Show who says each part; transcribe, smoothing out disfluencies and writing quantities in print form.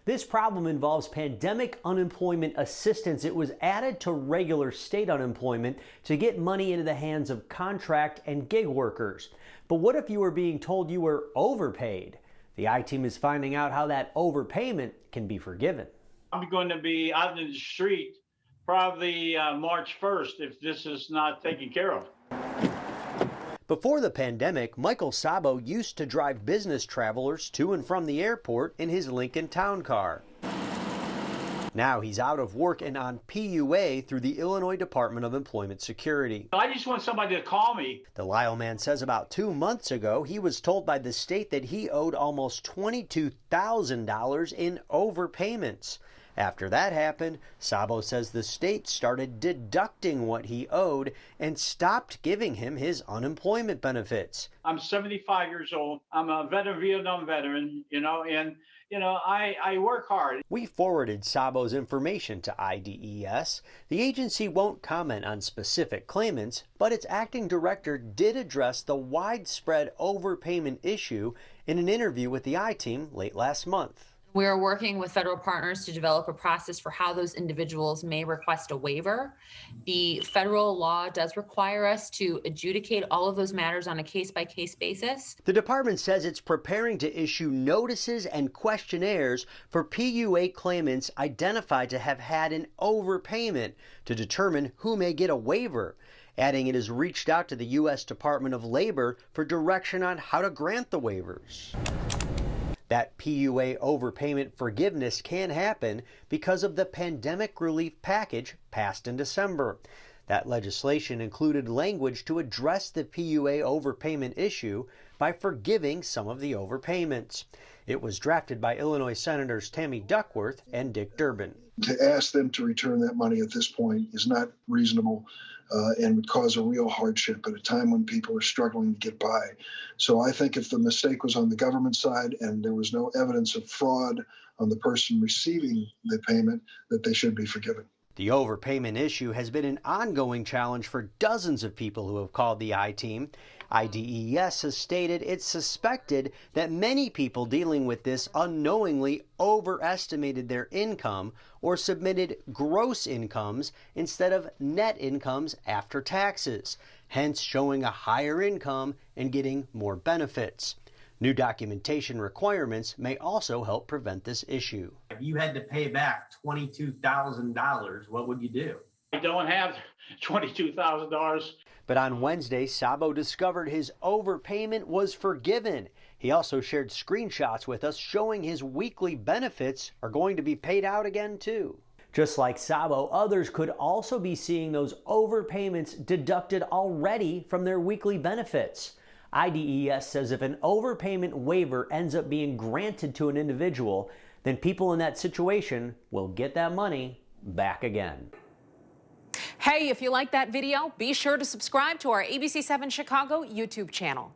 Speaker 1: This problem involves pandemic unemployment assistance. It was added to regular state unemployment to get money into the hands of contract and gig workers. But what if you were being told you were overpaid? The I-Team is finding out how that overpayment can be forgiven.
Speaker 2: I'm going to be out in the street probably March 1st if this is not taken care of.
Speaker 1: Before the pandemic, Michael Sabo used to drive business travelers to and from the airport in his Lincoln Town Car. Now he's out of work and on PUA through the Illinois Department of Employment Security.
Speaker 2: I just want somebody to call me.
Speaker 1: The Lisle man says about 2 months ago, he was told by the state that he owed almost $22,000 in overpayments. After that happened, Sabo says the state started deducting what he owed and stopped giving him his unemployment benefits.
Speaker 2: I'm 75 years old. I'm a Vietnam veteran, I work hard.
Speaker 1: We forwarded Sabo's information to IDES. The agency won't comment on specific claimants, but its acting director did address the widespread overpayment issue in an interview with the I-Team late last month.
Speaker 3: We are working with federal partners to develop a process for how those individuals may request a waiver. The federal law does require us to adjudicate all of those matters on a case-by-case basis.
Speaker 1: The department says it's preparing to issue notices and questionnaires for PUA claimants identified to have had an overpayment to determine who may get a waiver. Adding it has reached out to the U.S. Department of Labor for direction on how to grant the waivers. That PUA overpayment forgiveness can happen because of the pandemic relief package passed in December. That legislation included language to address the PUA overpayment issue by forgiving some of the overpayments. It was drafted by Illinois Senators Tammy Duckworth and Dick Durbin.
Speaker 4: To ask them to return that money at this point is not reasonable and would cause a real hardship at a time when people are struggling to get by. So I think if the mistake was on the government side and there was no evidence of fraud on the person receiving the payment, that they should be forgiven.
Speaker 1: The overpayment issue has been an ongoing challenge for dozens of people who have called the I-Team. IDES has stated it's suspected that many people dealing with this unknowingly overestimated their income or submitted gross incomes instead of net incomes after taxes, hence showing a higher income and getting more benefits. New documentation requirements may also help prevent this issue.
Speaker 5: If you had to pay back $22,000, what would you do?
Speaker 2: I don't have $22,000.
Speaker 1: But on Wednesday, Sabo discovered his overpayment was forgiven. He also shared screenshots with us showing his weekly benefits are going to be paid out again too. Just like Sabo, others could also be seeing those overpayments deducted already from their weekly benefits. IDES says if an overpayment waiver ends up being granted to an individual, then people in that situation will get that money back again.
Speaker 6: Hey, if you like that video, be sure to subscribe to our ABC7 Chicago YouTube channel.